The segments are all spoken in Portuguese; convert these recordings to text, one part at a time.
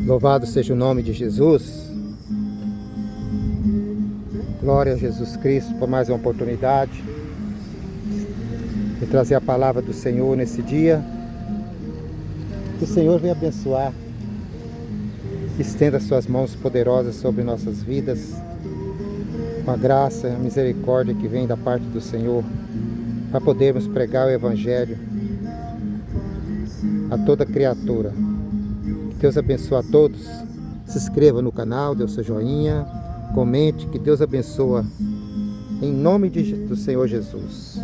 Louvado seja o nome de Jesus. Glória a Jesus Cristo por mais uma oportunidade de trazer a palavra do Senhor nesse dia. Que o Senhor venha abençoar, estenda suas mãos poderosas sobre nossas vidas, com a graça e a misericórdia que vem da parte do Senhor, para podermos pregar o Evangelho a toda criatura. Que Deus abençoe a todos. Se inscreva no canal, dê o seu joinha, comente. Que Deus abençoe em nome do Senhor Jesus.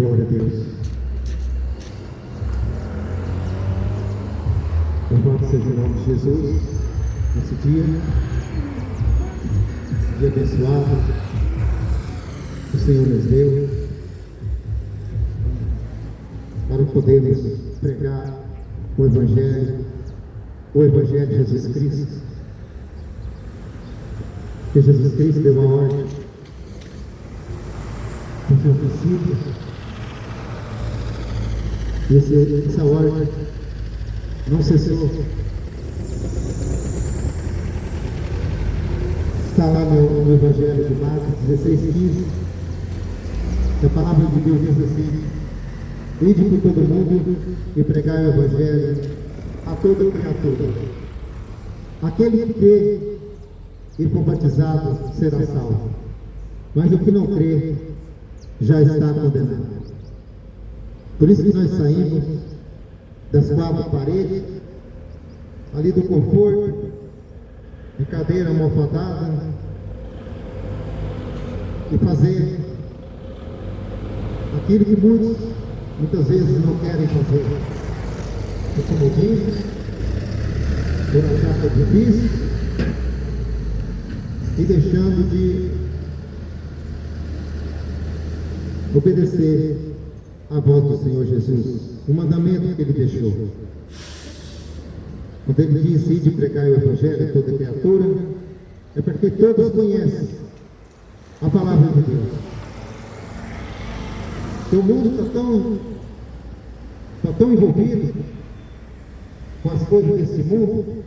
Glória a Deus. Louvado seja o nome de Jesus, nesse dia abençoado, que o Senhor nos deu, para podermos pregar o Evangelho de Jesus Cristo. Que Jesus Cristo deu a ordem no seu princípio, e essa ordem não cessou. Está lá no Evangelho de Marcos 16:15, que a palavra de Deus diz assim: ide por todo mundo e pregai o Evangelho a toda criatura. Aquele que crê e for batizado será salvo, mas o que não crê já está condenado. Por isso que nós saímos das quatro paredes, ali do conforto, de cadeira almofadada, e fazer aquilo que muitas vezes não querem fazer. O comodismo, por achar que é difícil, e deixando de obedecer a voz do Senhor Jesus, o mandamento que Ele deixou. Quando Ele disse: ide pregar o Evangelho a toda criatura, é porque todos conhecem a palavra de Deus. O mundo está tão envolvido com as coisas desse mundo,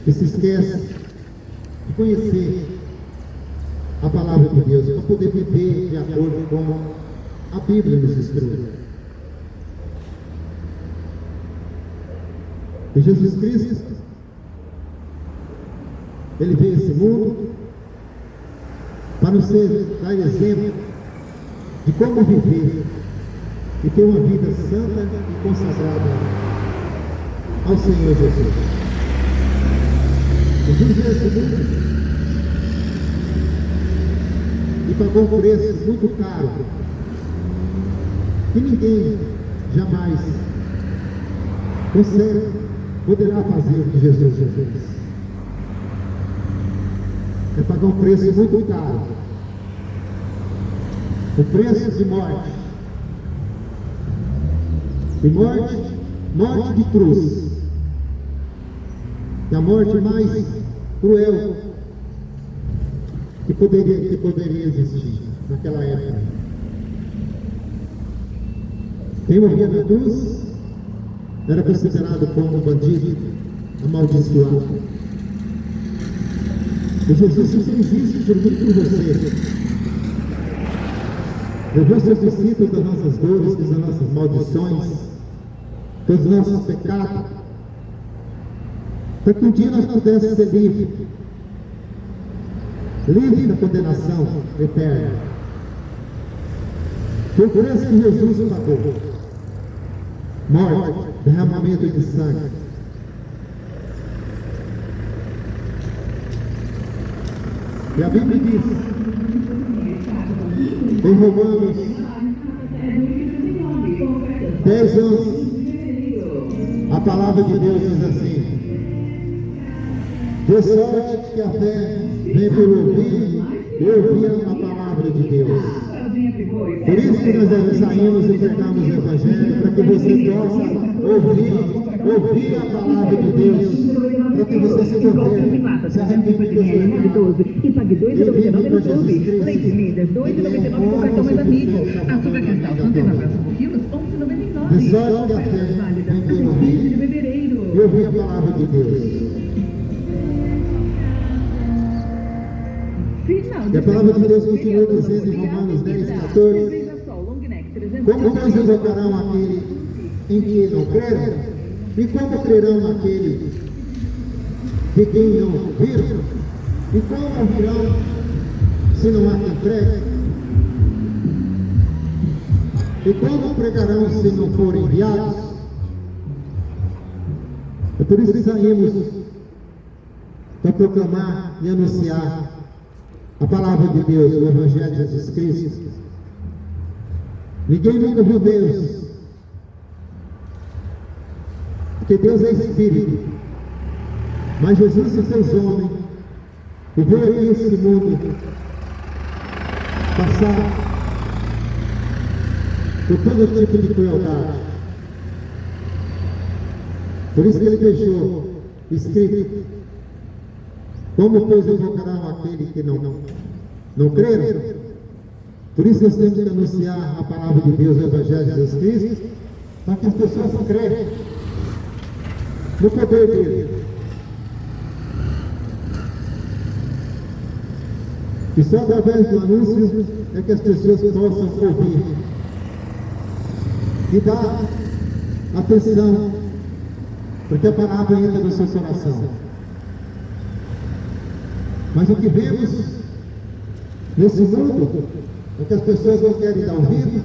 que se esquece de conhecer a palavra de Deus, para poder viver de acordo com a Bíblia nos instrui. E Jesus Cristo, Ele veio a esse mundo para nos dar exemplo de como viver e ter uma vida santa e consagrada ao Senhor Jesus. Jesus veio a esse mundo e pagou um preço muito caro, que ninguém jamais poderá fazer o que Jesus já fez. É pagar um preço muito caro, o preço de morte, morte de cruz, que é a morte mais cruel que poderia existir naquela época. Quem morria na cruz era considerado como um bandido, amaldiçoado. E Jesus fez isso por mim e por você. Levou seu discípulo das nossas dores, das nossas maldições, dos nossos pecados, para que um dia nós pudéssemos ser livres da condenação eterna. Foi por isso que Jesus pagou. Morte, derramamento de sangue. E a Bíblia diz, em Romanos 10:11, a palavra de Deus diz assim: de sorte que a fé vem por ouvir e ouvir a palavra de Deus. Por isso que nós saímos e pregamos o Evangelho, para que você possa ouvir a palavra de Deus, para que você se converta, se arrependa de seus pecados e pague R$ 2,99 no YouTube. Leite líder, R$ 2,99 com cartão mais amigo. Açúcar cristal, 99 gramas por quilo, R$ 11,99. De sorte que a fé vem por ouvir e ouvir a palavra de Deus. E a palavra de Deus continua dizendo em Romanos 10:14: como pois invocarão aquele em que não creram? E como crerão naquele de quem não viram? E como ouvirão se não há quem pregue? E como pregarão se não forem enviados? É por isso que saímos para proclamar e anunciar a palavra de Deus, o Evangelho de Jesus Cristo. Ninguém nunca viu Deus, porque Deus é Espírito. Mas Jesus se fez homem e veio aqui nesse mundo passar por todo tipo de crueldade. Por isso que ele deixou escrito: como pois invocarão aquele que não creram? Por isso nós temos que anunciar a palavra de Deus, o Evangelho de Jesus Cristo, para que as pessoas creiam no poder dele. E só através do anúncio é que as pessoas possam ouvir e dar atenção, porque a palavra entra no seu coração. Mas o que vemos nesse mundo é que as pessoas não querem dar ouvido,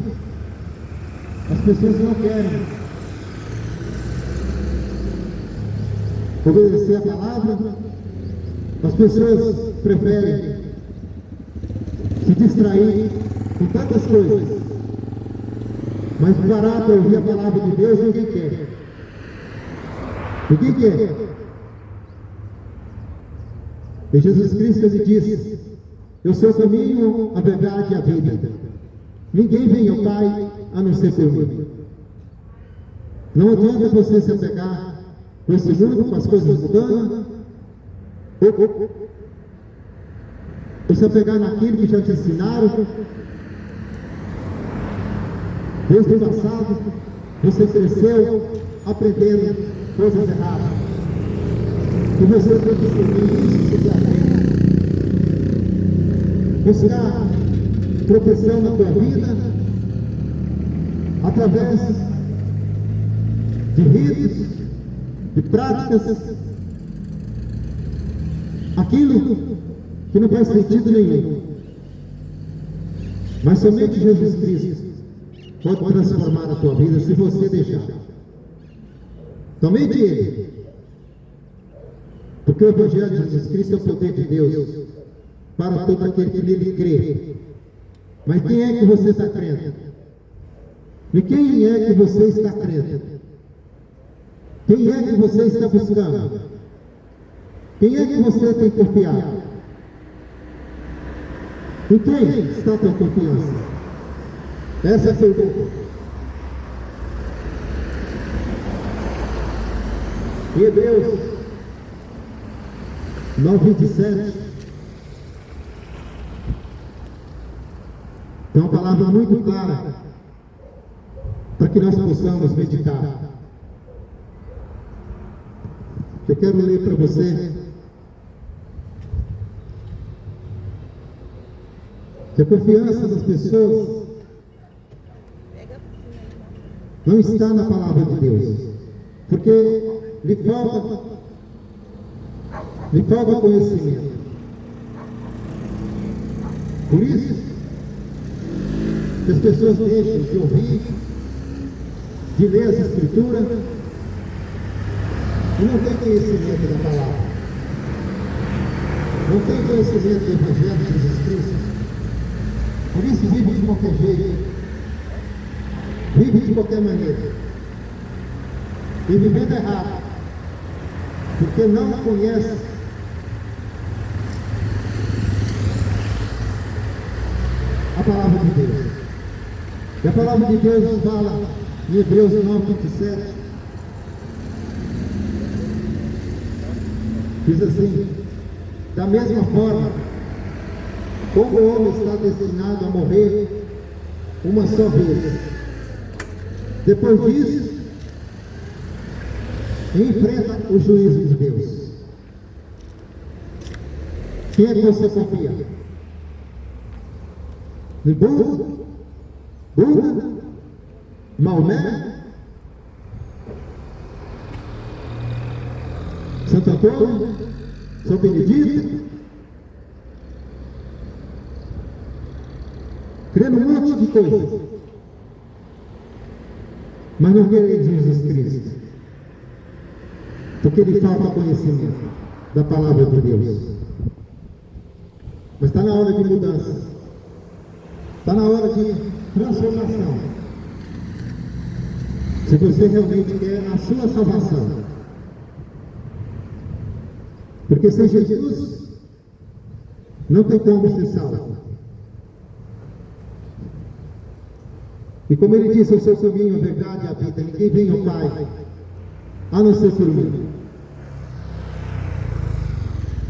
as pessoas não querem obedecer a palavra, as pessoas preferem se distrair com tantas coisas, mas parar para ouvir a palavra de Deus ninguém quer. Ninguém quer. E Jesus Cristo ele disse: eu sou o caminho, a verdade e a vida. Ninguém vem ao Pai a não ser por mim. Não adianta você se apegar com esse mundo, com as coisas mudando, ou se apegar naquilo que já te ensinaram. Desde o passado, você cresceu aprendendo coisas erradas. E você tem que seguir isso, seguir a vida. Buscar proteção na tua vida através de ritos, de práticas, aquilo que não faz sentido nenhum. Mas somente Jesus Cristo pode transformar a tua vida se você deixar. Somente Ele. Porque o Evangelho de Jesus Cristo é o poder de Deus para todo aquele que nele crê. Mas quem é que você está crendo? E quem é que você está crendo? Quem é que você está buscando? Quem é que você tem confiado? Em quem está a tua confiança? Essa é a pergunta. Em Hebreus 9:27 tem uma palavra muito clara para que nós possamos meditar. Eu quero ler para você que a confiança das pessoas não está na palavra de Deus, porque lhe falta conhecimento. Por isso que as pessoas deixam de ouvir, de ler as Escrituras e não tem conhecimento da palavra, não tem conhecimento do Evangelho de Jesus Cristo. Por isso vive de qualquer jeito, vive de qualquer maneira, e vivendo errado, porque não conhece a palavra de Deus. E a palavra de Deus nos fala em Hebreus 9:27, diz assim: da mesma forma, como o homem está destinado a morrer uma só vez, depois disso enfrenta o juízo de Deus. Quem é que você confia? No Buda? Maomé? Santo Antônio? São Benedito? Crê num monte de coisas, mas não crê em Jesus Cristo, porque lhe falta conhecimento da palavra de Deus. Mas está na hora de mudança, está na hora de transformação. Se você realmente quer a sua salvação. Porque sem Jesus, não tem como ser salvo. E como ele disse, eu sou o caminho, a verdade e a vida. Ninguém vem ao Pai, a não ser por mim.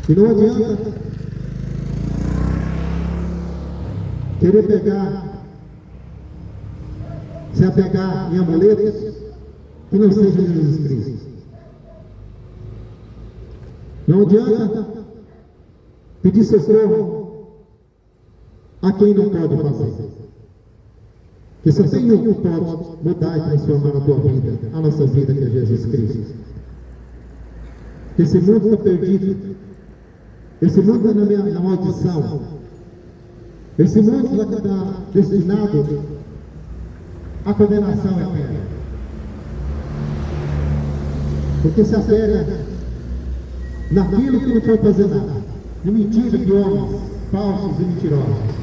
E não adianta querer se apegar em amuletos que não sejam Jesus Cristo. Não adianta pedir socorro a quem não pode fazer. Porque só tem um que pode mudar e transformar a tua vida, a nossa vida, que é Jesus Cristo. Esse mundo está perdido. Esse mundo está na maldição. Esse mundo está destinado à condenação eterna. Porque se apega naquilo que não pode fazer nada, de mentira de homens falsos e mentirosos.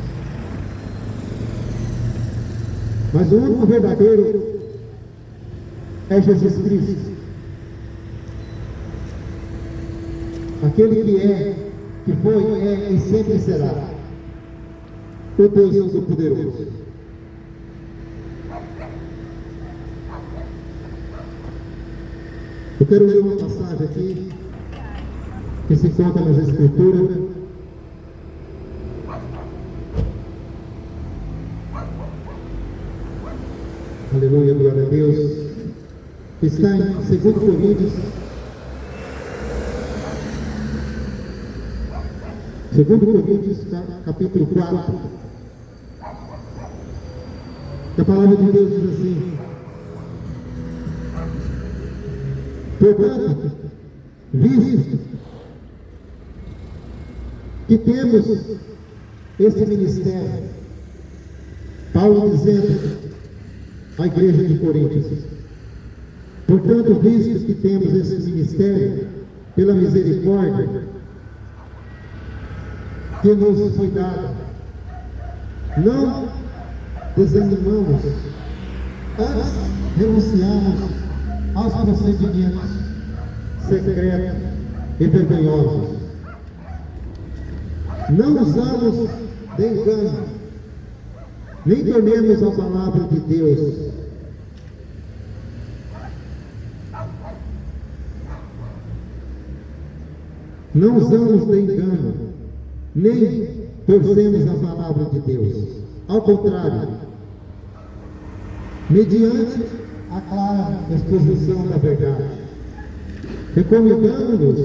Mas o único verdadeiro é Jesus Cristo. Aquele que é, que foi, é e sempre será o Deus Todo-Poderoso. Eu quero ler uma passagem aqui que se encontra nas Escrituras. Aleluia, glória a Deus. Está em 2 Coríntios. 2 Coríntios, capítulo 4. A palavra de Deus diz assim: portanto, visto que temos esse ministério, Paulo dizendo à igreja de Coríntios, portanto, visto que temos esse ministério, pela misericórdia que nos foi dada, não desanimamos, antes renunciamos aos procedimentos secretos e vergonhosos. Não usamos de engano, nem tornemos a palavra de Deus não usamos de engano, nem torcemos a palavra de Deus. Ao contrário, mediante a clara exposição da verdade, recomendando-nos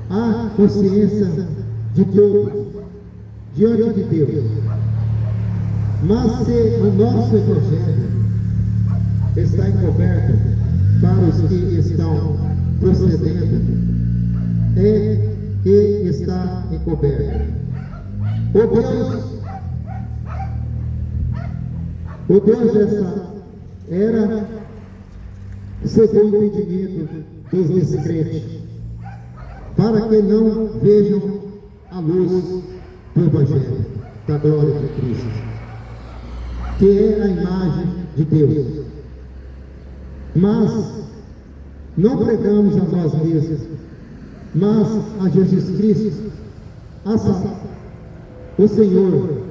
a consciência de todos diante de Deus. Mas se o nosso Evangelho está encoberto para os que estão procedendo, é que está encoberto. O Deus dessa era cegou o entendimento dos descrentes, para que não vejam a luz do Evangelho da glória de Cristo, que é a imagem de Deus. Mas não pregamos a nós mesmos, mas a Jesus Cristo, o Senhor,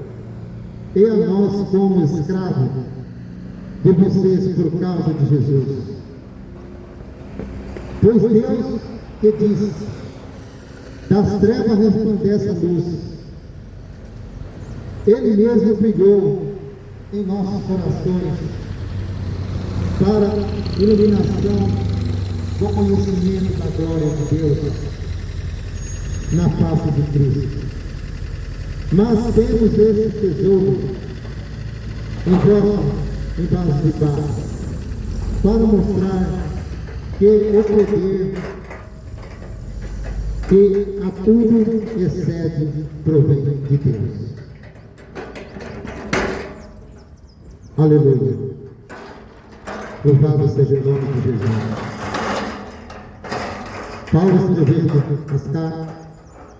e a nós como escravos de vocês por causa de Jesus. Pois Deus que disse: das trevas resplandece a luz, Ele mesmo brilhou em nossos corações para iluminação do conhecimento da glória de Deus na face de Cristo. Mas temos esse tesouro em vasos de barro, para mostrar que o poder que a tudo excede provém de Deus. Aleluia. Louvado seja o nome de Jesus. Paulo escrevendo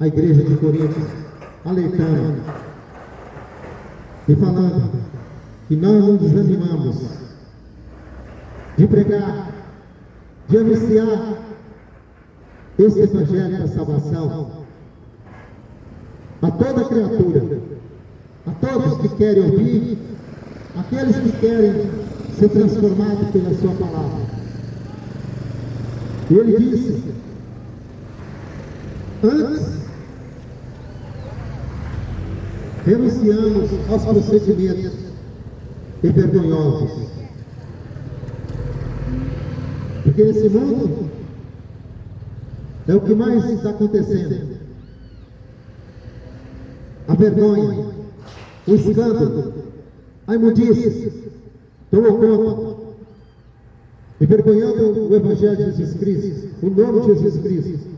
à igreja de Coríntios, alertando e falando que nós não desanimamos de pregar, de anunciar este evangelho da salvação a toda criatura, a todos que querem ouvir, aqueles que querem ser transformados pela sua palavra. E ele disse: antes renunciamos aos procedimentos vergonhosos, porque nesse mundo é o que mais está acontecendo. A vergonha, o escândalo, a imundícia tomou conta, envergonhando o Evangelho de Jesus Cristo, o nome de Jesus Cristo.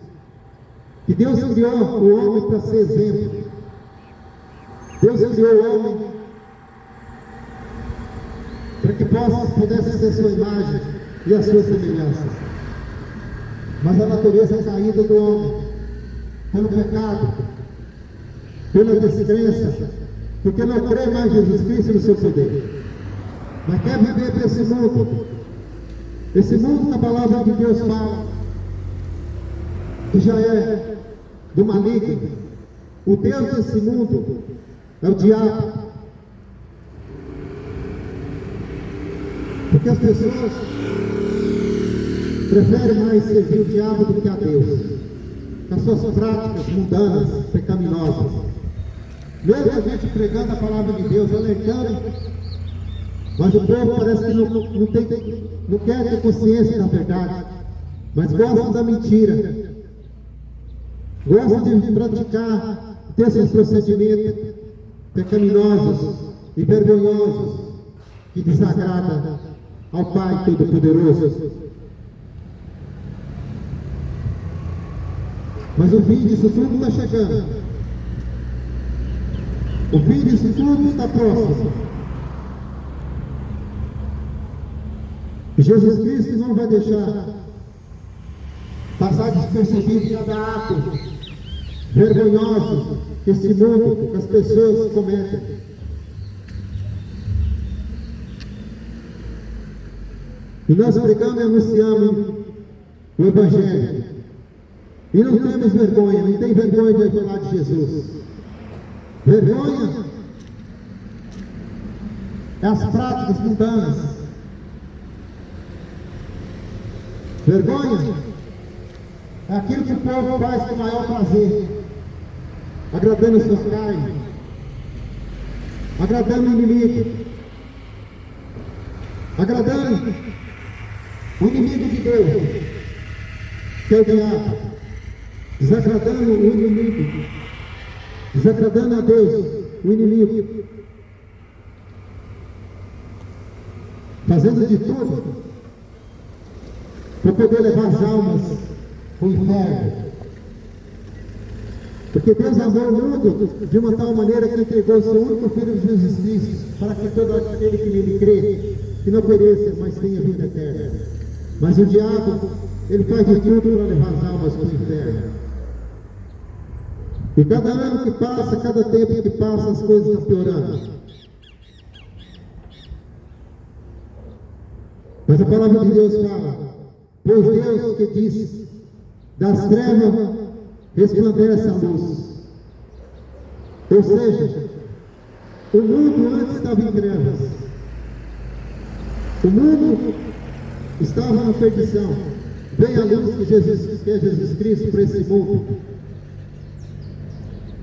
Que Deus criou o homem para ser exemplo. Deus criou o homem para que pudesse ser sua imagem e a sua semelhança. Mas a natureza caída do homem, pelo pecado, pela descrença, porque não crê mais em Jesus Cristo e no seu poder, mas quer viver para esse mundo que a palavra de Deus fala, que já é do maligno. O Deus desse mundo é o diabo, porque as pessoas preferem mais servir o diabo do que a Deus, com as suas práticas mundanas, pecaminosas. Mesmo a gente pregando a palavra de Deus, alertando, mas o povo parece que não quer ter consciência da verdade, mas gosta da mentira, gosta de praticar desses procedimentos pecaminosos e vergonhosos que desagradam ao Pai Todo-Poderoso. Mas o fim disso tudo está chegando. O fim disso tudo está próximo. E Jesus Cristo não vai deixar passar despercebido cada ato vergonhoso que esse mundo, que as pessoas cometem. E nós pregamos e anunciamos o Evangelho. E não temos vergonha, não tem vergonha de falar de Jesus. Vergonha é as práticas mundanas. Vergonha é aquilo que o povo faz com o maior prazer, agradando a sua carne, agradando o inimigo, agradando o inimigo de Deus, que é o diabo, desagradando o inimigo, desagradando a Deus, o inimigo, fazendo de tudo para poder levar as almas para o inferno. Porque Deus amou o mundo de uma tal maneira que entregou o seu único Filho Jesus Cristo, para que todo aquele que nele crê, que não pereça, mas tenha vida eterna. Mas o diabo, ele faz de tudo para levar as almas para o inferno. E cada ano que passa, cada tempo que passa, as coisas estão piorando. Mas a palavra de Deus fala: pois Deus que disse, das trevas resplandece a luz. Ou seja, o mundo antes estava em trevas. O mundo estava na perdição. Veio a luz que é Jesus Cristo para esse mundo.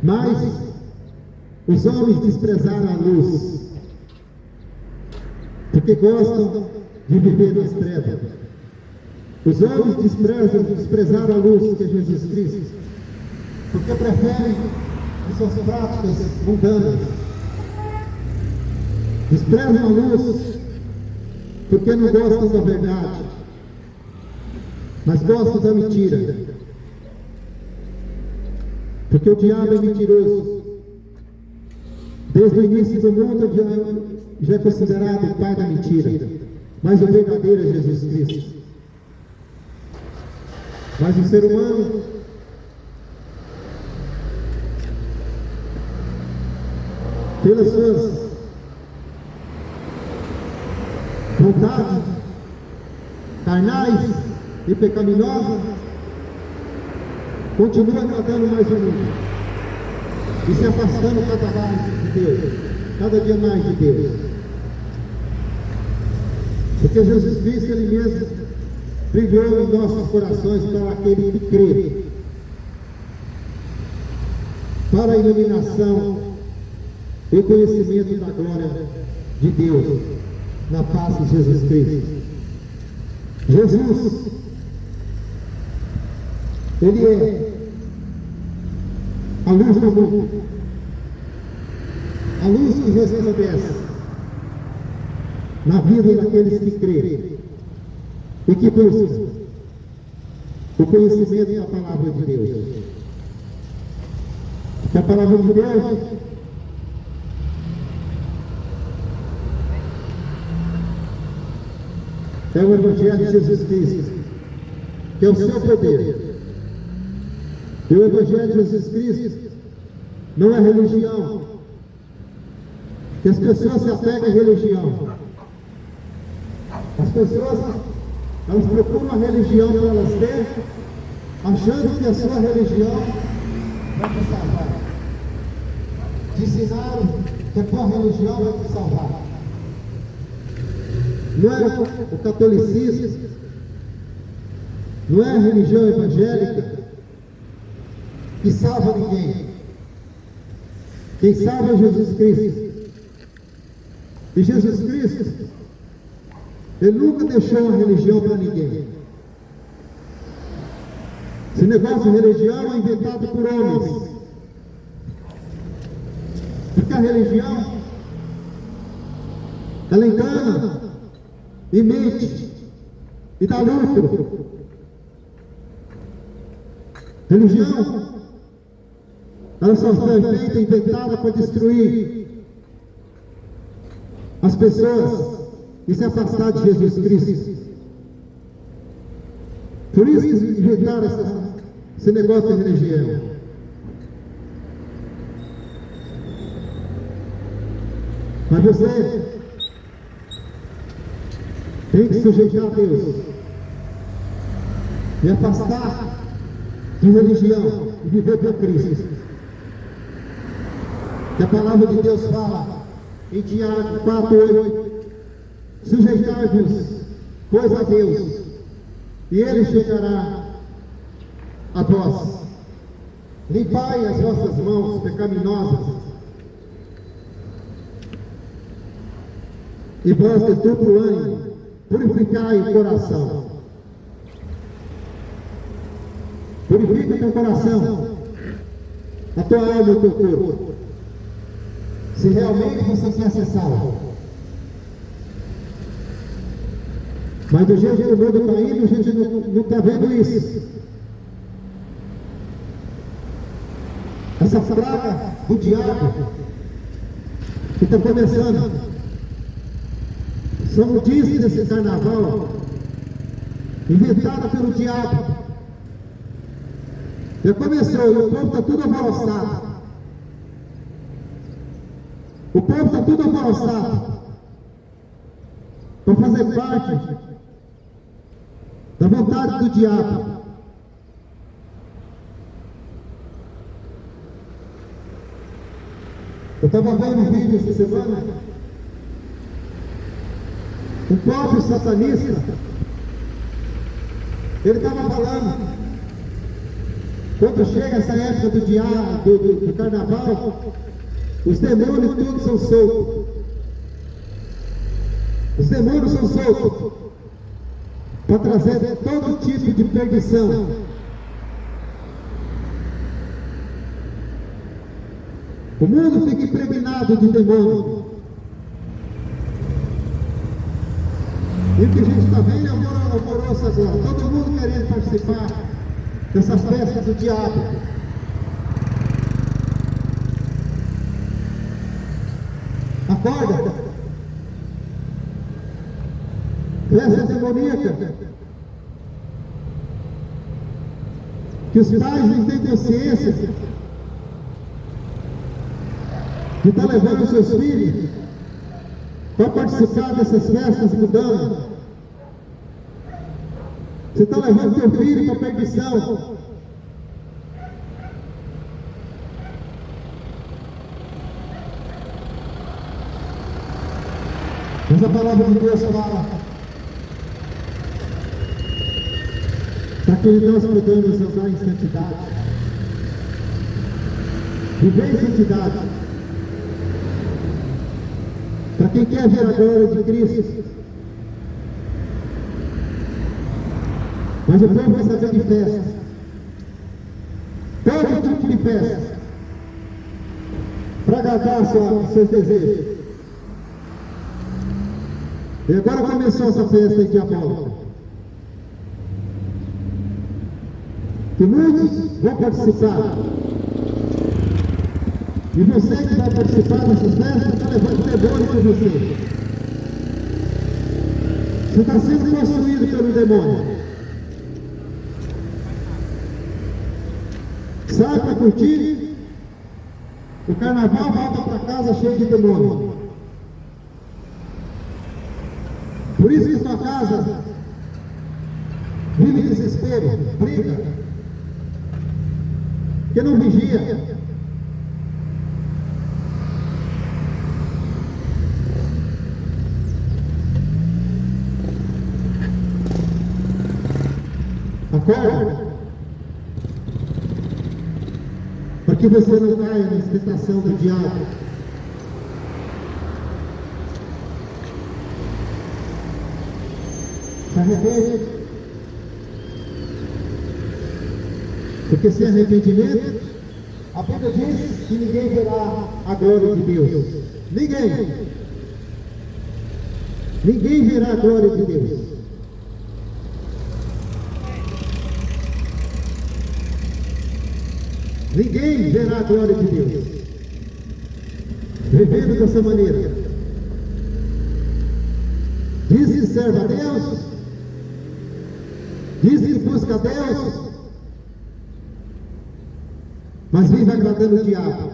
Mas os homens desprezaram a luz, porque gostam de viver nas trevas. Os homens desprezaram a luz que é Jesus Cristo, porque preferem as suas práticas mundanas. Desprezam a luz, porque não gostam da verdade, mas gostam da mentira. Porque o diabo é mentiroso. Desde o início do mundo, o diabo já é considerado o pai da mentira. Mas o verdadeiro é Jesus Cristo. Mas o ser humano pelas suas vontades carnais e pecaminosas, continua agradando mais o mundo e se afastando cada mais de Deus, cada dia mais de Deus. Porque Jesus Cristo, Ele mesmo, brilhou em nossos corações para aquele que crê, para a iluminação e o conhecimento da glória de Deus na face de Jesus Cristo. Jesus, Ele é a luz do mundo, a luz que resplandece na vida daqueles que creem e que buscam o conhecimento da palavra de Deus. Que a palavra de Deus é o Evangelho de Jesus Cristo, que é o seu poder. E o Evangelho de Jesus Cristo não é religião, que as pessoas se apegam à religião. As pessoas, elas procuram a religião para elas terem, achando que a sua religião vai te salvar. Te ensinaram que a tua religião vai te salvar. Não é o catolicismo, não é a religião evangélica que salva ninguém. Quem salva é Jesus Cristo. E Jesus Cristo, Ele nunca deixou uma religião para ninguém. Esse negócio de religião é inventado por homens. Porque a religião, ela engana e mente e dá lucro. Religião, ela só foi feita, inventada para destruir as pessoas e se afastar de Jesus Cristo. Por isso que inventaram esse negócio de religião. Mas você tem que sujeitar a Deus e afastar de religião e viver para Cristo. Que a palavra de Deus fala em Tiago 4:8: sujeitai-vos, pois, a Deus, e Ele chegará a vós. Limpai as vossas mãos pecaminosas, e vós de duplo ânimo, purificai o coração. Purifica teu coração, a tua alma e o teu corpo, se realmente você quer ser salvo. Mas do jeito que o mundo está indo, a gente não está vendo isso. Essa praga do diabo que está começando, são discos desse carnaval, inventada pelo diabo. Já começou, e o povo está tudo alvoroçado. O povo está tudo alvoroçado para fazer parte da vontade do diabo. Eu estava vendo um vídeo essa semana, um próprio satanista, ele estava falando, quando chega essa época do diabo, do carnaval, os demônios todos são soltos. Os demônios são soltos para trazer todo tipo de perdição. O mundo fica impregnado de demônio. E o que a gente está vendo é alvoroço agora. Todo mundo querendo participar dessas festas do diabo. Acorda! Festa demoníaca. Que os pais não têm consciência de estar levando seus filhos para participar dessas festas mudando. Você está levando teu filho para a perdição. Mas a palavra de Deus fala para que nós podemos andar em santidade, viver em santidade. Para quem quer ver a glória de Cristo. Mas o povo vai saber de festa. Todo tipo de festa. Para agradar seus desejos. E agora começou essa festa diabólica. Que muitos vão participar. E você que vai participar dessas festas está levando demônio com você. Você está sendo possuído pelo demônio. Sai para curtir. O carnaval volta para casa cheio de demônio. Por isso que sua casa vive desespero, briga, que não vigia. Acorda, para que você não caia na tentação do diabo. Se arrepende, porque sem arrependimento, a Bíblia diz que ninguém verá a glória de Deus. Ninguém. Ninguém verá a glória de Deus. Ninguém verá a glória de Deus vivendo dessa maneira. Diz que serve a Deus, diz que busca a Deus, mas vive agradando o diabo.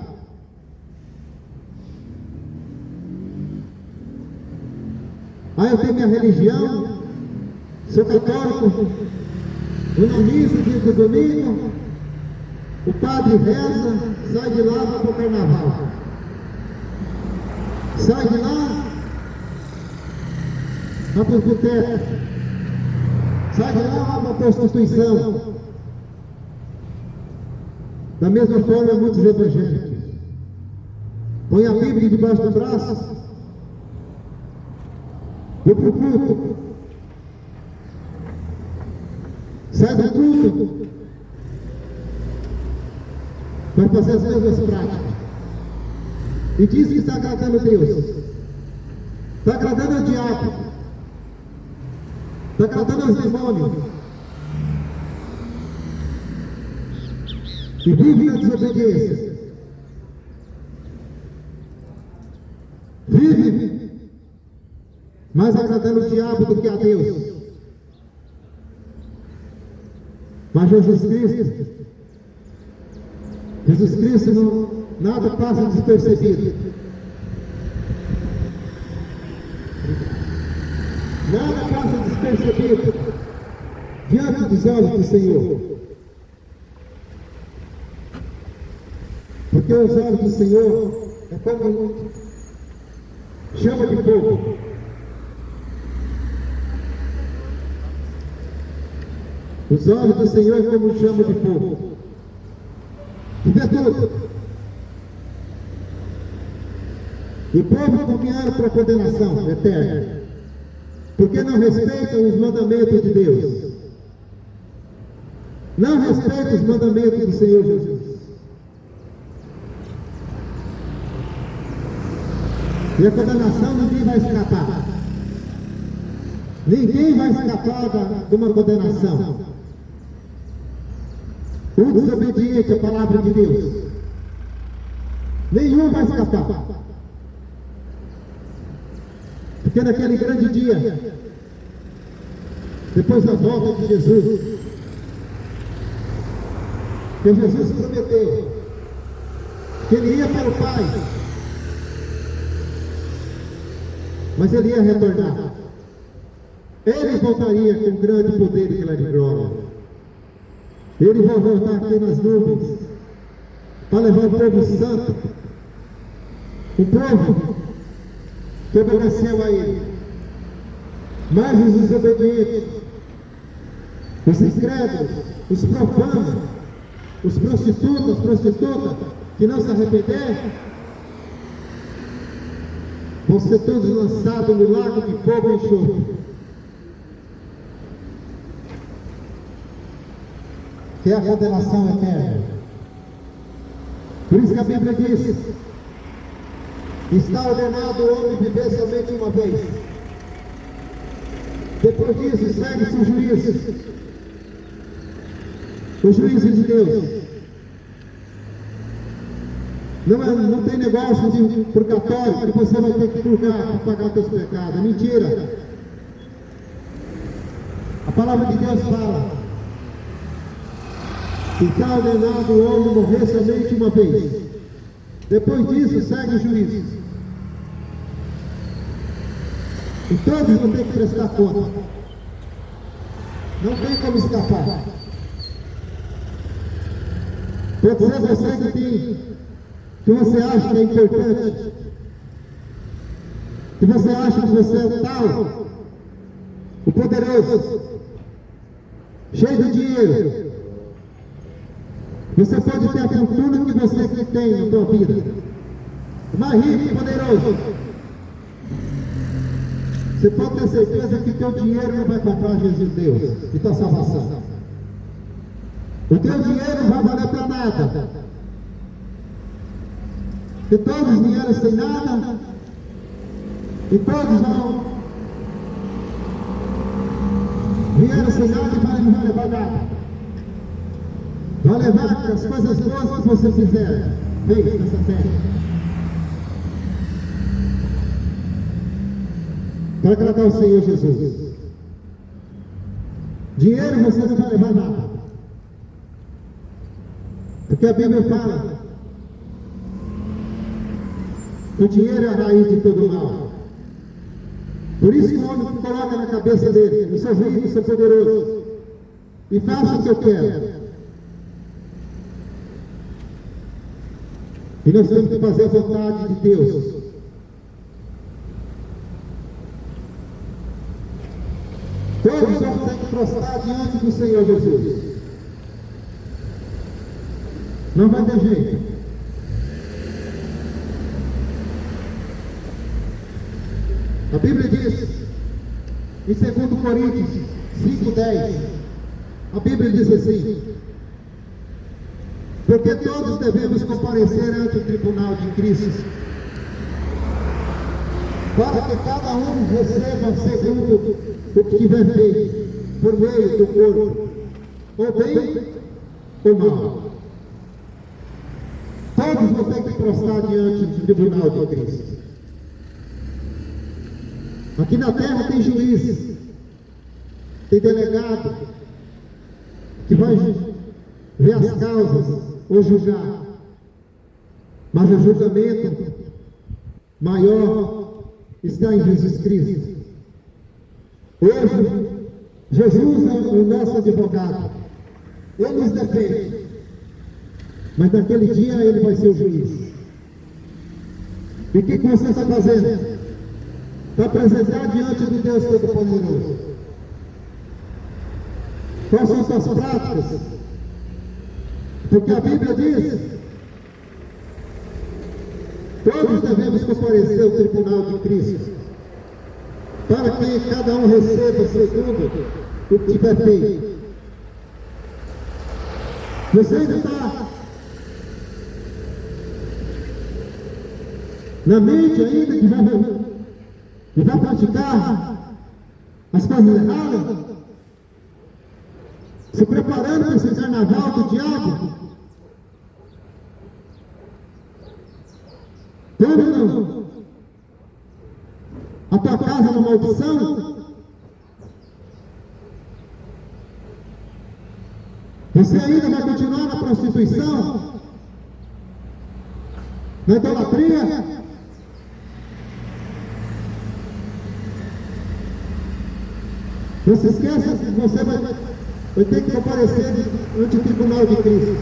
Eu tenho minha religião, sou católico, vou na missa dia do domingo, o padre reza, sai de lá, vai para o carnaval. Sai de lá, vai para o boteco. Sai de lá, vai para a prostituição. Da mesma forma, muitos evangélicos põem a Bíblia debaixo do braço, vão para o culto, sai do culto, vai fazer as mesmas práticas e diz que está agradando a Deus, está agradando ao diabo, está agradando aos demônios e vive na desobediência, vive mais agradando o diabo do que a Deus. Mas Jesus Cristo não, nada passa despercebido. Nada passa despercebido diante dos olhos do Senhor. Porque os olhos do Senhor é como chama de fogo. Os olhos do Senhor é como chama de fogo. E vê tudo. E o povo caminharam para a condenação eterna, porque não respeitam os mandamentos de Deus. Não respeitam os mandamentos do Senhor Jesus. E a condenação ninguém vai escapar. Ninguém vai escapar de uma condenação. O desobediente à palavra de Deus, nenhum vai escapar. Porque naquele grande dia, depois da volta de Jesus, que Jesus prometeu que ele ia para o Pai, mas ele ia retornar. Ele voltaria com grande poder e grande glória. Ele vai voltar aqui nas nuvens para levar o povo santo, o povo que obedeceu a ele. Mas os desobedientes, os incrédulos, os profanos, os prostitutas, prostitutas, que não se arrependerem, vão ser todos lançados no lago de fogo e enxofre, que é a condenação eterna. Por isso que a Bíblia diz: está ordenado o homem viver somente uma vez. Depois disso, segue-se o juízo. O juízo de Deus. Não tem negócio de purgatório, que você vai ter que purgar para pagar os teus pecados. É mentira. A palavra de Deus fala: está ordenado o homem morrer somente uma vez. Depois disso, segue o juízo. E todos vão ter que prestar conta. Não tem como escapar. Pode ser você que você acha que é importante, que você acha que você é tal, o poderoso, cheio de dinheiro. Você pode ter a fortuna que você tem na sua vida, mais rico e poderoso. Você pode ter certeza que teu dinheiro não vai comprar Jesus Deus e tua salvação. O teu dinheiro não vai valer para nada. Porque todos vieram sem nada e todos vieram sem nada e não vai levar nada. Vai levar as coisas boas que você fizer, fez nessa terra, para agradar o Senhor Jesus. Dinheiro você não vai levar nada, porque a Bíblia fala que o dinheiro é a raiz de todo mal. Por isso que o homem coloca na cabeça dele: eu sou rico, eu sou poderoso e faço o que eu quero. E nós temos que fazer a vontade de Deus. Todos vamos ter que prostrar diante do Senhor Jesus. Não vai ter jeito. A Bíblia diz, em 2 Coríntios 5:10, a Bíblia diz assim: porque todos devemos comparecer ante o tribunal de Cristo, para que cada um receba segundo o que tiver feito, por meio do corpo, ou bem ou mal. Todos vão ter que prostrar diante do tribunal de Cristo. Aqui na terra tem juiz, tem delegado, que vai ver as causas ou julgar. Mas o julgamento maior está em Jesus Cristo. Hoje, Jesus é o nosso advogado. Ele nos defende. Mas naquele dia ele vai ser o juiz. E o que você está fazendo? Para apresentar diante de Deus Todo-Poderoso. Quais são suas práticas? Porque a Bíblia diz: todos devemos comparecer ao tribunal de Cristo, para que cada um receba segundo o que tiver feito. Você ainda está na mente ainda que vai praticar as coisas erradas, se preparando para esse carnaval do diabo? Tendo a tua casa na maldição? Você ainda vai continuar na prostituição? Na idolatria? Não se esqueça que você vai ter que comparecer ante o tribunal de Cristo.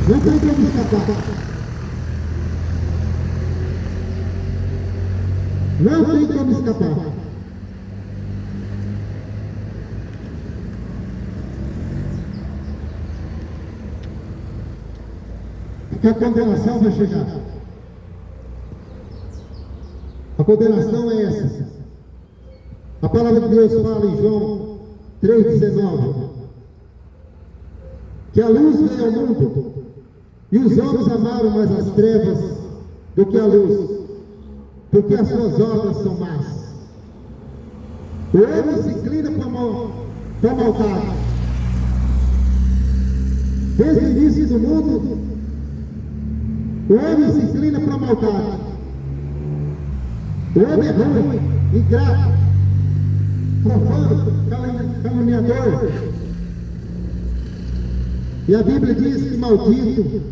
Não tem como escapar. Não tem como escapar. Porque a condenação vai chegar. A condenação é essa. A palavra de Deus fala em João 3,19 que a luz veio ao mundo e os homens amaram mais as trevas do que a luz, porque as suas obras são más. O homem se inclina para a maldade. Desde o início do mundo, o homem se inclina para a maldade. O homem é ruim, ingrato, profano, caluniador. E a Bíblia diz que maldito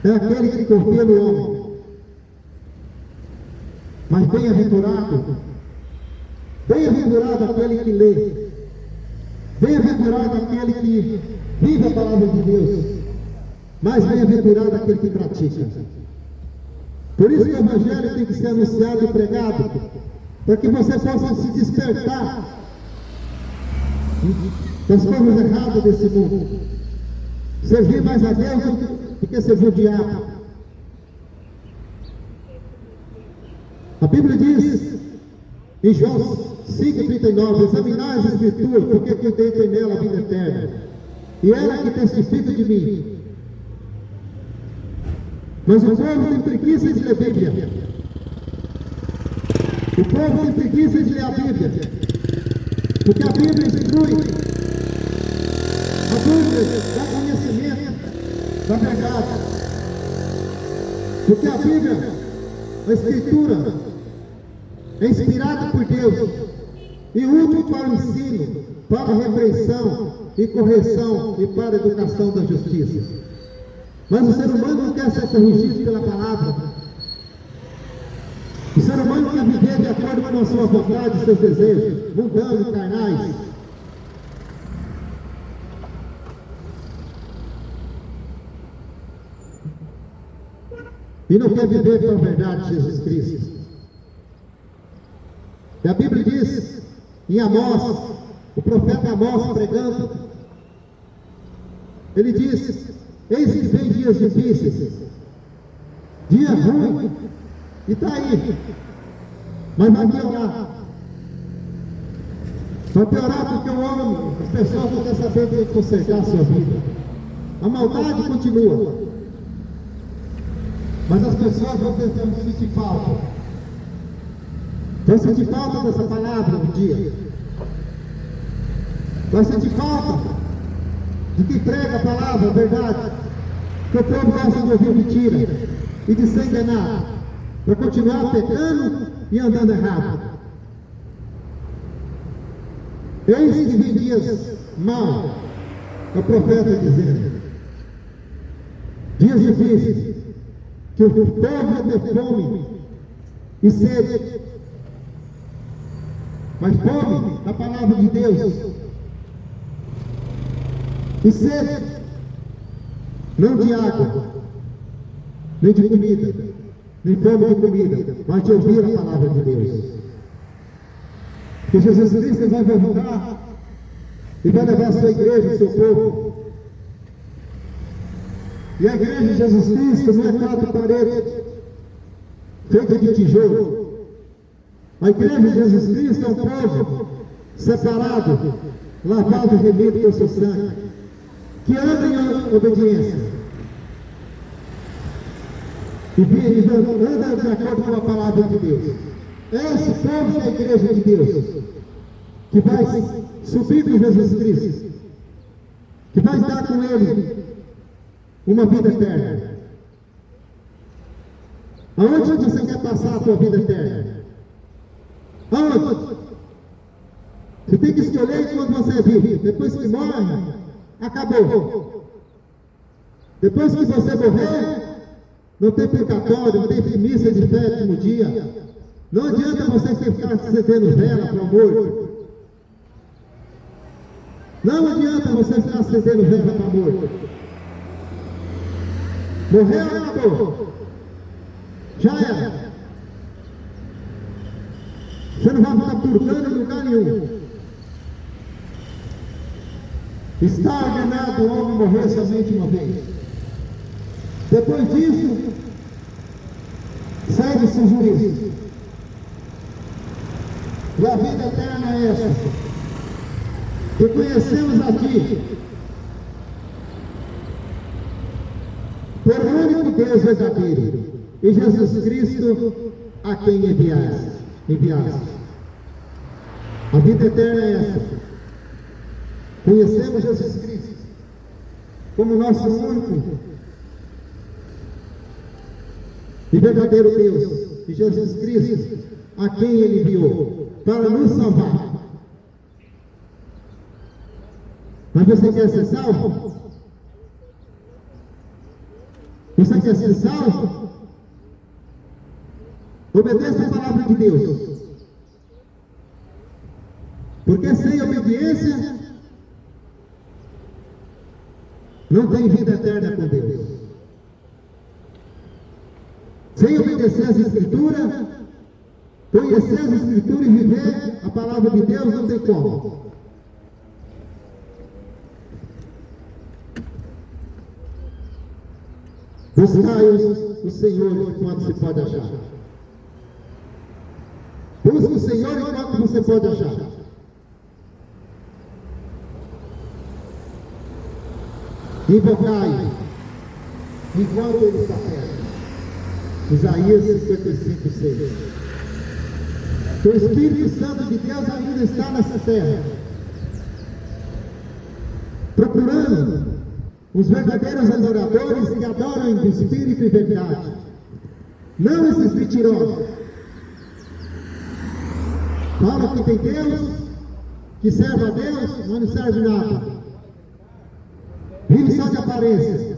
é aquele que confia no homem. Mas bem-aventurado aquele que lê, bem-aventurado aquele que vive a palavra de Deus, mas bem-aventurado aquele que pratica. Por isso que o Evangelho tem que ser anunciado e pregado, para que você possa se despertar das coisas erradas desse mundo, servir mais a Deus do que servir o diabo. A Bíblia diz em João 5,39: examinai as Escrituras, porque contém tem nela a vida eterna, e ela que testifica de mim. Mas o povo tem preguiça de ler a Bíblia. O povo tem preguiça de ler a Bíblia, porque a Bíblia instrui, a Bíblia dá conhecimento da verdade, porque a Bíblia, a Escritura, é inspirada por Deus e útil para o ensino, para a repreensão e correção e para a educação da justiça. Mas o ser humano não quer ser corrigido pela palavra. O ser humano quer viver de acordo com a sua vontade e seus desejos, mundanos, carnais. E não quer viver pela verdade de Jesus Cristo. E a Bíblia diz em Amós, o profeta Amós pregando, ele diz: eis que vem dias difíceis, dia ruim, e está aí, mas vai piorar. Vai piorar porque o homem, as pessoas não querem saber de consertar a sua vida. A maldade continua, mas as pessoas vão sentir falta. Vai sentir falta dessa palavra um dia. Vai sentir falta de quem prega a palavra, a verdade. Porque o povo gosta de ouvir mentira e de ser enganado, para continuar pecando e andando errado. Eis que vem dias maus, é o profeta dizendo. Dias difíceis, que o povo vai ter fome e sede. Mas fome da palavra de Deus e sede, não de água, nem de comida, nem fome de comida, mas de ouvir a palavra de Deus. Porque Jesus Cristo vai voltar e vai levar a sua igreja, o seu povo. E a igreja de Jesus Cristo não é quatro paredes feita de tijolo. A igreja de Jesus Cristo é um povo separado, lavado e remido pelo seu sangue, que anda em obediência e anda de acordo com a palavra de Deus. Esse povo é a igreja de Deus, que vai subir com Jesus Cristo, que vai estar com Ele uma vida eterna. Aonde você quer passar a sua vida eterna? Aonde? Você tem que escolher quando você vive. Depois que morre, acabou. Depois que você morrer, não tem purgatório, não tem missa de sétimo dia. Não adianta você ficar acendendo vela para o morto. Não adianta você ficar acendendo vela para o morto. Morreu, acabou. Já era. Você não vai ficar purgando em lugar nenhum. Está ordenado o homem morrer somente uma vez. Depois disso, segue-se o juízo. E a vida eterna é essa, que conhecemos aqui, por um único Deus verdadeiro, e Jesus Cristo, a quem enviaste. A vida eterna é essa. Conhecemos Jesus Cristo como nosso único e verdadeiro Deus, e Jesus Cristo, a quem Ele enviou para nos salvar. Mas você quer ser salvo? Você quer ser salvo? Obedeça a palavra de Deus. Porque sem obediência não tem vida eterna com Deus. Sem obedecer às Escrituras, conhecer as Escrituras e viver a palavra de Deus, não tem como. Buscai o Senhor enquanto se pode achar. Busque o Senhor enquanto você pode achar. Invocai enquanto Ele está perto. Isaías 55, 6. O Espírito Santo de Deus ainda está nessa terra, procurando os verdadeiros adoradores que adoram em espírito e verdade, não esses mentirosos. Fala que tem Deus, que serve a Deus, mas não serve nada. Vive só de aparência.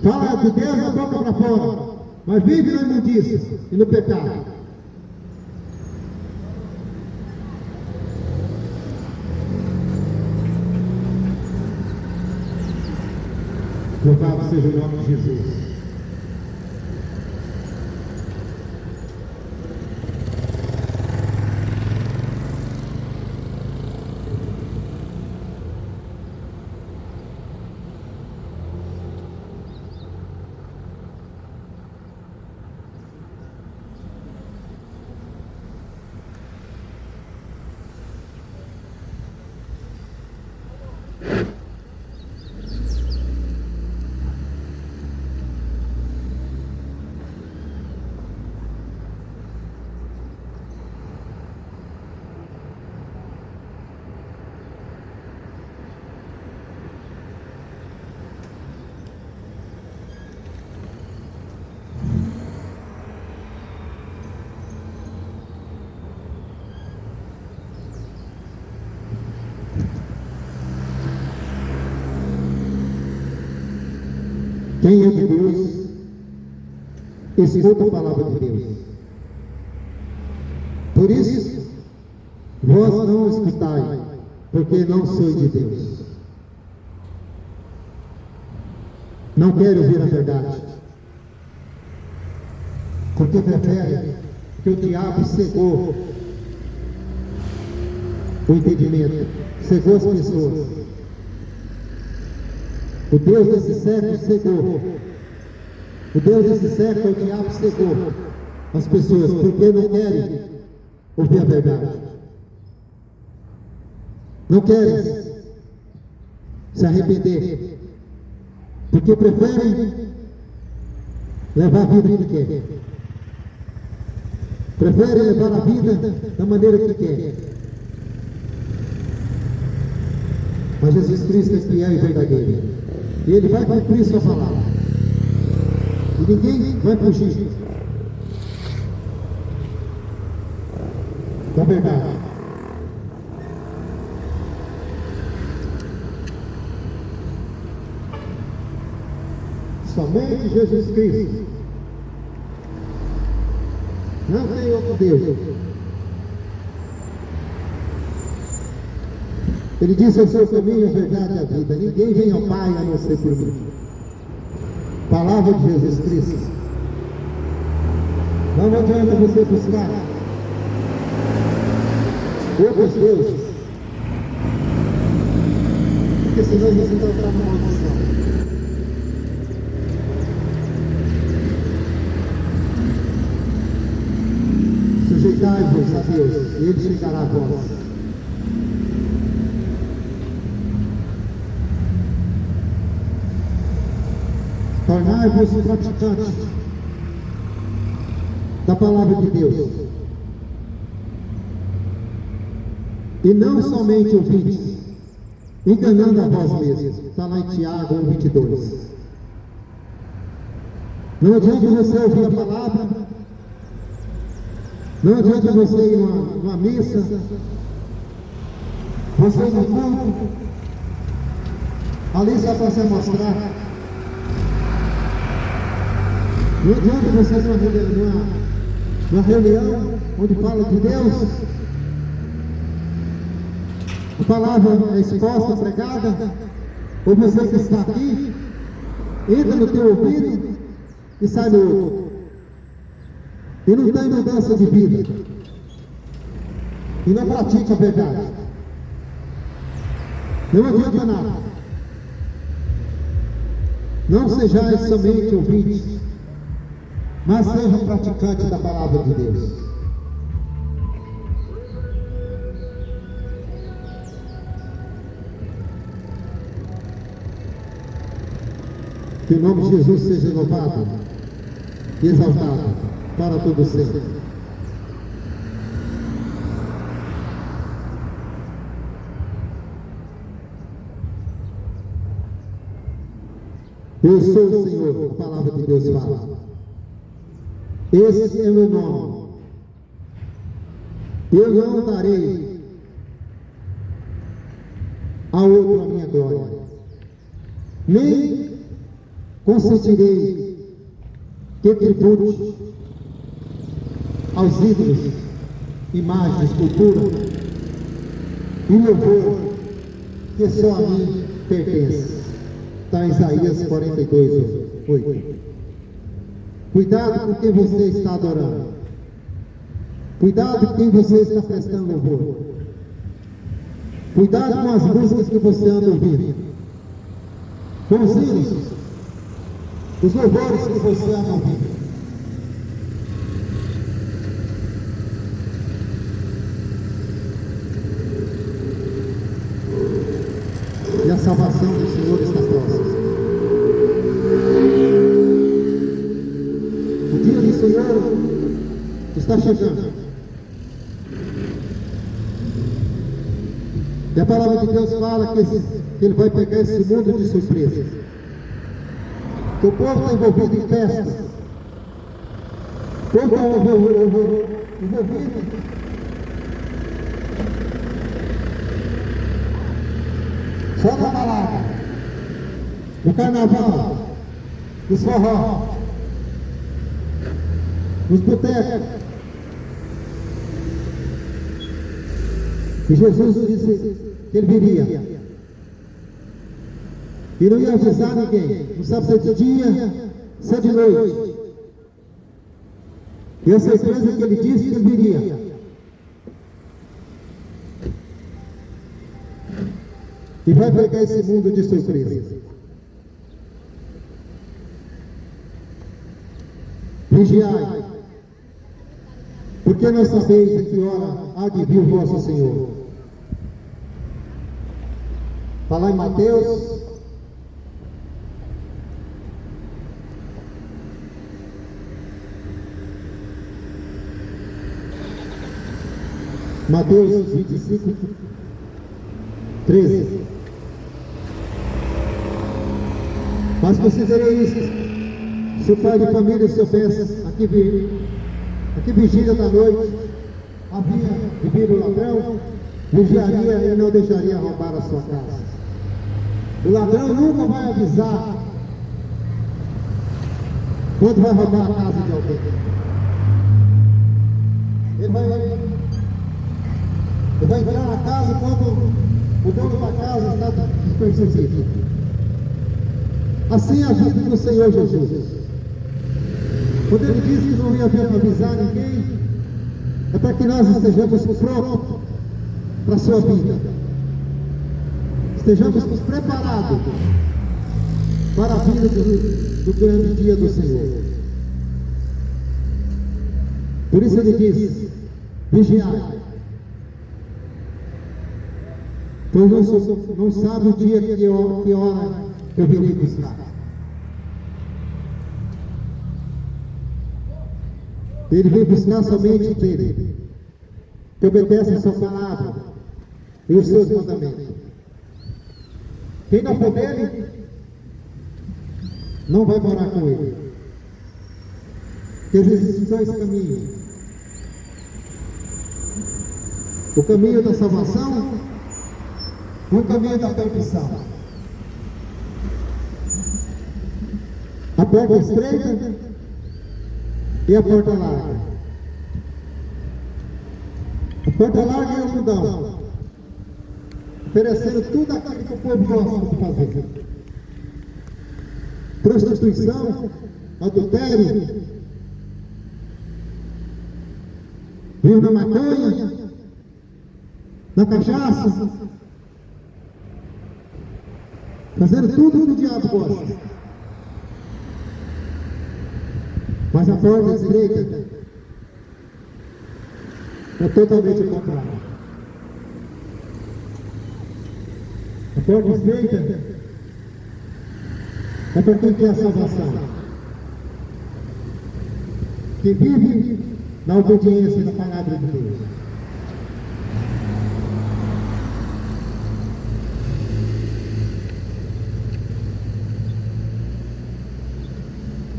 Fala de Deus da boca para fora, mas vive na imundícia e no pecado. Louvado seja o nome de Jesus. Quem é de Deus, escuta a palavra de Deus. Por isso, vós não escutai, porque não sois de Deus. Não quero ouvir a verdade, porque prefere que o diabo cegou o entendimento, cegou as pessoas. O Deus desse século cegou. O Deus desse século, o diabo cegou as pessoas, porque não querem ouvir a verdade. Não querem se arrepender, porque preferem levar a vida que quer. Preferem levar a vida da maneira que quer. Mas Jesus Cristo é fiel e verdadeiro. E Ele vai cumprir sua palavra. E ninguém vai fugir da verdade. Só somente Jesus Cristo. Não tem outro Deus. Ele disse: eu sou o caminho, a verdade e a vida. Ninguém vem ao Pai a não ser por mim. Palavra de Jesus Cristo. Não adianta você buscar outros deuses, porque senão você vai entrar numa maldição. Sujeitai-vos a Deus, e Ele chegará a vós. Tornai-vos praticantes da palavra de Deus, e não somente ouvintes, enganando a vós mesmos. Está lá em Tiago 1:22. Não adianta você ouvir a palavra, não adianta você ir numa missa, você ir no culto, ali só para se mostrar. Não adianta você ir numa reunião onde fala de Deus, a palavra é exposta, pregada, ou você que está aqui, entra no teu ouvido e sai no outro. E não tem mudança de vida. E não pratica a verdade. Não adianta nada. Não sejais somente ouvintes, mas sejam praticantes da palavra de Deus. Que o nome de Jesus seja louvado e exaltado para todo sempre. Eu sou o Senhor, a palavra de Deus fala. Esse é o meu nome. Eu não darei a outro a minha glória, nem consentirei que tribute aos ídolos, imagens, escultura e louvor que só a mim pertence. Está em Isaías 42:8. Cuidado com quem você está adorando. Cuidado com quem você está prestando louvor. Cuidado com as músicas que você anda ouvindo. Com os hinos, os louvores que você anda ouvindo. E a salvação do Senhor está próxima. O dia do Senhor está chegando. E a palavra de Deus fala que Ele vai pegar esse mundo de surpresa. Que o povo está envolvido em festas. O povo está envolvido só na balada, no carnaval, nos forró, nos botecos. E Jesus disse que Ele viria. E não ia avisar ninguém. Não sabe se é de dia, se é de noite. E a certeza que Ele disse que Ele viria. E vai pegar esse mundo de surpresa. Vigiai, porque não sabeis em que hora há de vir o vosso Senhor. Está lá em Mateus. Mateus 25, 13. Mas considerei isso. Se o pai de família soubesse, aqui vigília da noite, havia vivido o ladrão, vigiaria e não deixaria roubar a sua casa. O ladrão nunca vai avisar quando vai roubar a casa de alguém. Ele vai entrar na casa quando o dono da casa está despercebido. Assim é a vida do Senhor Jesus. Quando ele disse que não ia avisar ninguém, é para que nós estejamos prontos para a sua vida. Estejamos preparados para a vida do grande dia do Senhor. Por isso ele diz, vigiai, pois não sabe o dia que hora eu virei buscar. Ele veio buscar somente aquele que obedece a sua palavra e os seus mandamentos. Quem não for dele, não vai morar com ele. Porque existem dois caminhos. O caminho da salvação e o caminho da perdição. A porta estreita e a porta larga. A porta larga é o mundão, oferecendo tudo aquilo que o povo gosta de fazer. Prostituição, adultério, viu na maconha, na cachaça, fazendo tudo que o diabo gosta. Mas a porta estreita é totalmente o contrário. A porta estreita é para quem quer a salvação, que vive na obediência da palavra de Deus.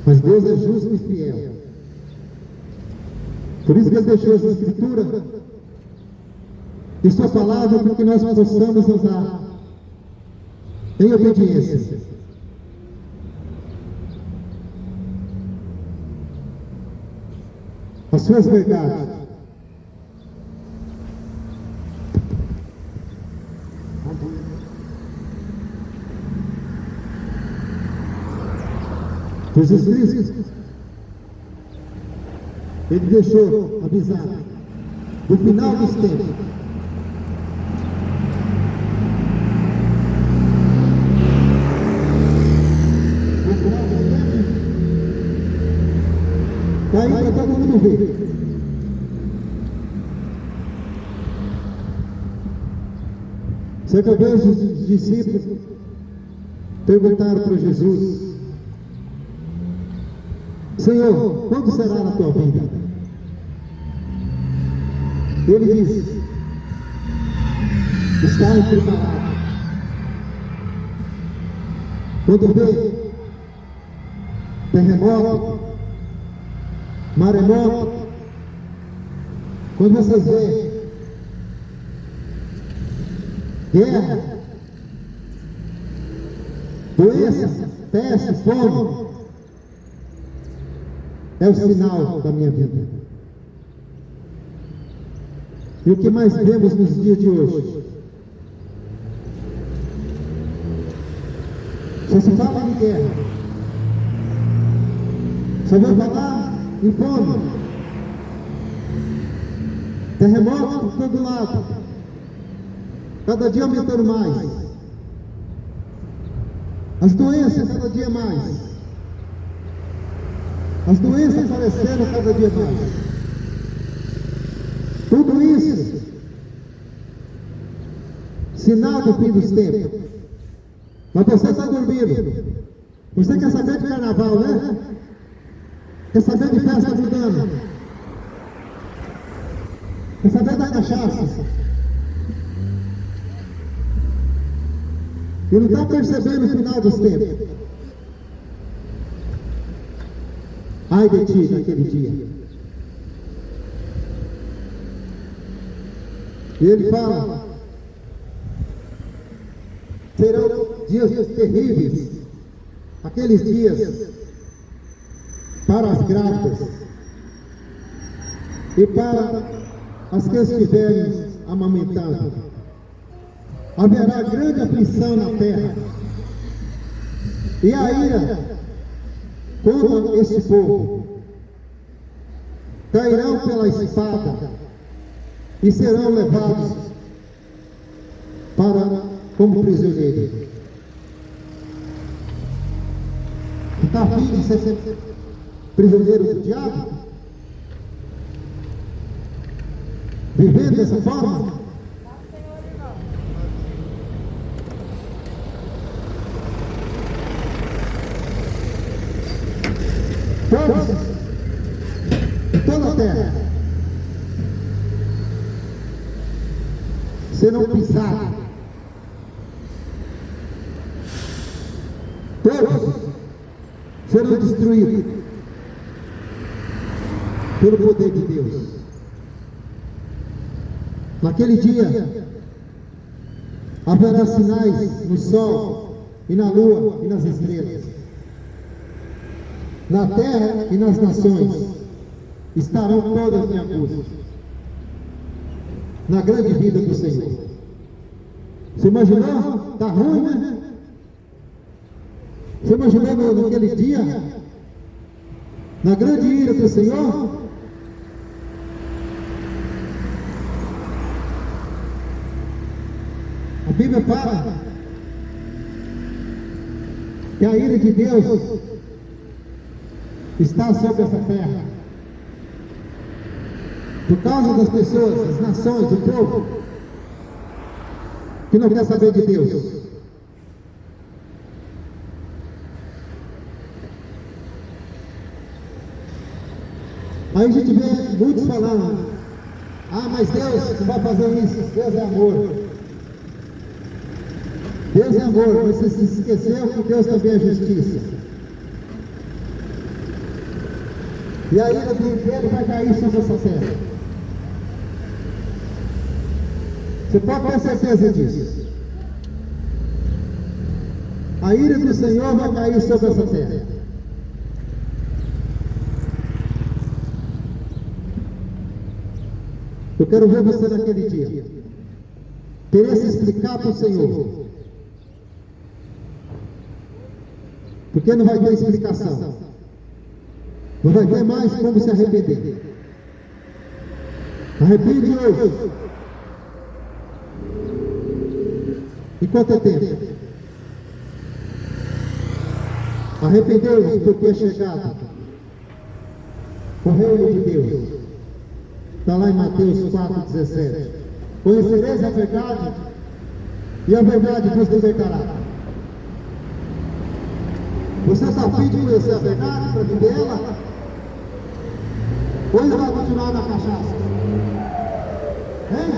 Mas Deus é justo e fiel. Por isso que Ele deixou essa escritura e sua palavra para que nós possamos usar em obediência. As suas verdades. Jesus Cristo, Ele deixou avisado no final dos tempos. No final dos tempos, está aí para todo mundo ver. Certa vez os discípulos perguntaram para Jesus: Senhor, quando será na tua vida? Ele disse: está preparado. Quando vê terremoto, maremoto, quando vocês vê guerra, doença, peste, fome, é o sinal da minha vida. E o que mais vemos nos dias de hoje? Só se fala de guerra. Só vai falar em fome. Terremoto por todo lado. Cada dia aumentando mais. As doenças cada dia mais. As doenças apareceram cada dia mais. Tudo isso, sinal do fim dos tempos. Mas você está dormindo. Você quer saber de carnaval, né? Quer saber de festa mudando? Quer saber da cachaça? E não está percebendo o final dos tempos. Ai de ti naquele dia. E ele fala: serão dias terríveis, aqueles dias para as grávidas e para as que estiverem amamentando. Haverá grande aflição na terra, e a ira contra este povo. Cairão pela espada e serão levados como prisioneiros. Está afim de ser prisioneiro do diabo? Vivendo dessa forma? Todos, em toda a terra, serão pisados. Todos serão destruídos pelo poder de Deus. Naquele dia haverá sinais no sol e na lua e nas estrelas. Na terra e nas nações estarão todas em angústia. Na grande vida do Senhor. Você imaginou? Está ruim, né? Você imaginou naquele dia? Na grande ira do Senhor? A Bíblia fala que a ira de Deus está sobre essa terra, por causa das pessoas, das nações, do povo, que não quer saber de Deus. Aí a gente vê muitos falando, mas Deus não vai fazer isso, Deus é amor. Deus é amor, mas você se esqueceu que Deus também é justiça. E a ira do inferno vai cair sobre essa terra. Você pode ter certeza disso. A ira do Senhor vai cair sobre essa terra. Eu quero ver você naquele dia querer se explicar para o Senhor, porque não vai ter explicação. Não vai ter mais como se arrepender. Arrepende hoje. Enquanto é tempo. Arrependeu-vos porque é chegado o reino de Deus. Está lá em Mateus 4,17. Conhecereis a verdade, e a verdade vos libertará. Você está a fim de conhecer a verdade para viver ela? Ou ainda vai continuar na cachaça? Hein?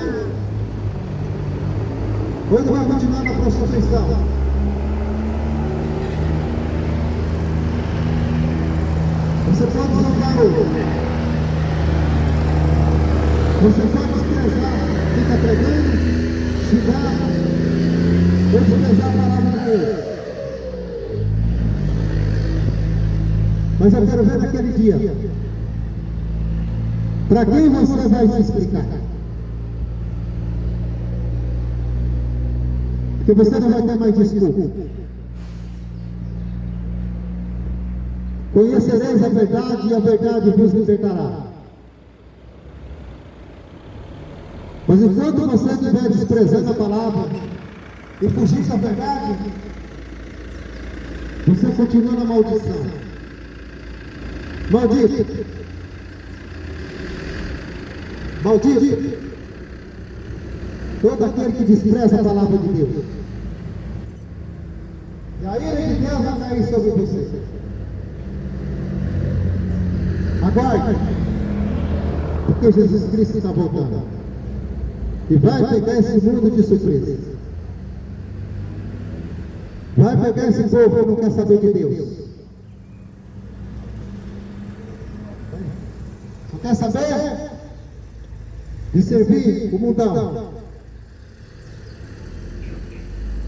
Ou ainda vai continuar na prostituição? Você pode ser um garoto. Você pode desprezar quem está pregando, xingar, ou desprezar a palavra de Deus. Mas eu quero ver naquele dia, para quem você vai se explicar? Porque você não vai ter mais desculpa. Conhecereis a verdade e a verdade vos libertará. Mas enquanto você estiver desprezando a palavra e fugir da verdade, você continua na maldição. Maldito! Maldito! Todo aquele que despreza a palavra de Deus. E a ira de Deus vai cair sobre você. Aguarde, porque Jesus Cristo está voltando. E vai pegar esse mundo de surpresa. Vai pegar esse povo que não quer saber de Deus. Só quer saber de servir o mundão.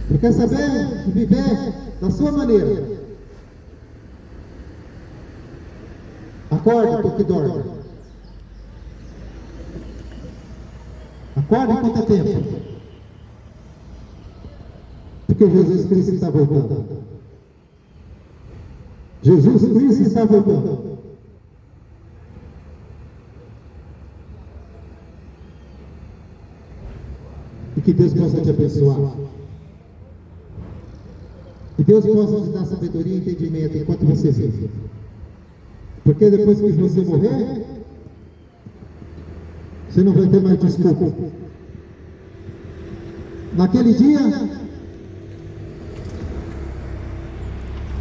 Só quer saber de viver da sua maneira. Acorde, tu que dorme. Acorde enquanto é tempo. Porque Jesus Cristo está voltando. Jesus Cristo está voltando. E que Deus possa te abençoar. Que Deus possa te dar sabedoria e entendimento enquanto você vive. Porque depois que você morrer, você não vai ter mais desculpa. Naquele dia,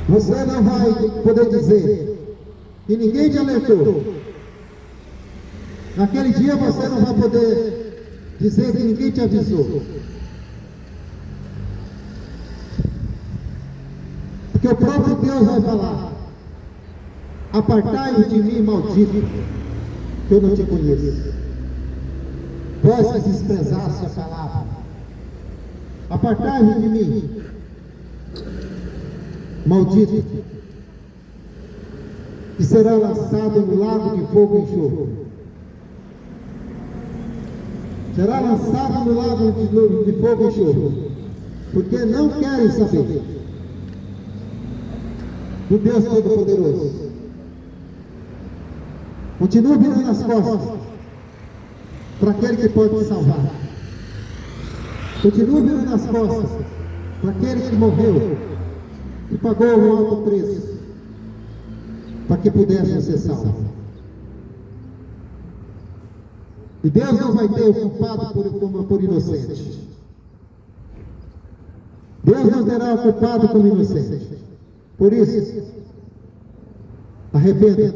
você não vai poder dizer que ninguém te alertou. Naquele dia você não vai poder dizer que ninguém te avisou. Porque o próprio Deus vai falar: apartai-vos de mim, maldito, que eu não te conheço. Vós que desprezaste a palavra, apartai-vos de mim, maldito, que será lançado no lago de fogo e enxofre. Será lançado no lago de fogo e enxofre, porque não querem saber do Deus Todo-Poderoso. Continue virando as costas para aquele que pode te salvar. Continue virando as costas para aquele que morreu e pagou um alto preço para que pudesse ser salvo. E Deus não vai ter o culpado por inocente. Deus não terá o culpado como inocente. Por isso, arrependa,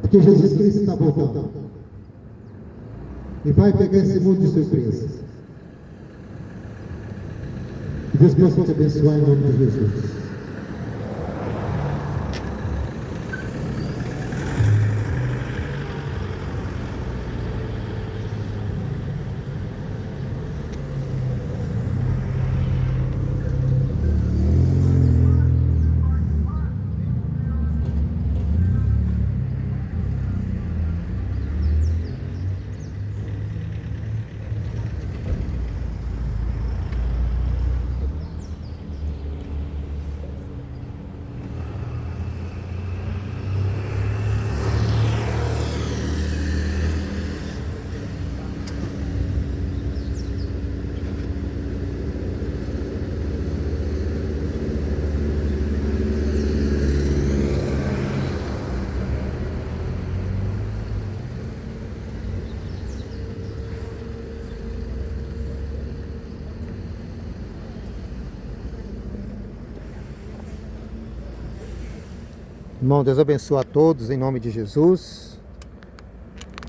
porque Jesus Cristo está voltando e vai pegar esse mundo de surpresa. Que Deus possa te abençoar em nome de Jesus. Irmão, Deus abençoe a todos em nome de Jesus.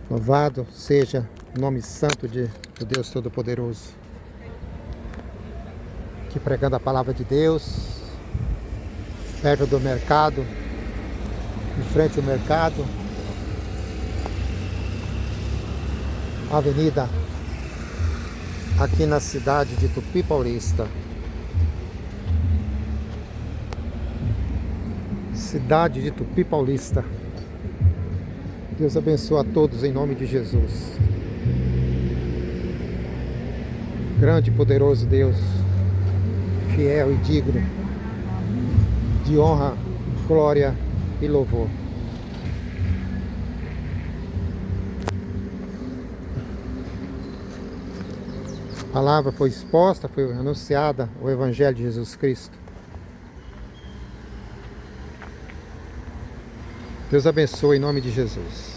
Louvado seja o nome santo do Deus Todo-Poderoso. Aqui pregando a palavra de Deus, perto do mercado, em frente ao mercado, avenida aqui na cidade de Tupi Paulista. Cidade de Tupi Paulista. Deus abençoe a todos em nome de Jesus. Grande e poderoso Deus, fiel e digno de honra, glória e louvor. A palavra foi exposta, foi anunciada, o Evangelho de Jesus Cristo. Deus abençoe em nome de Jesus.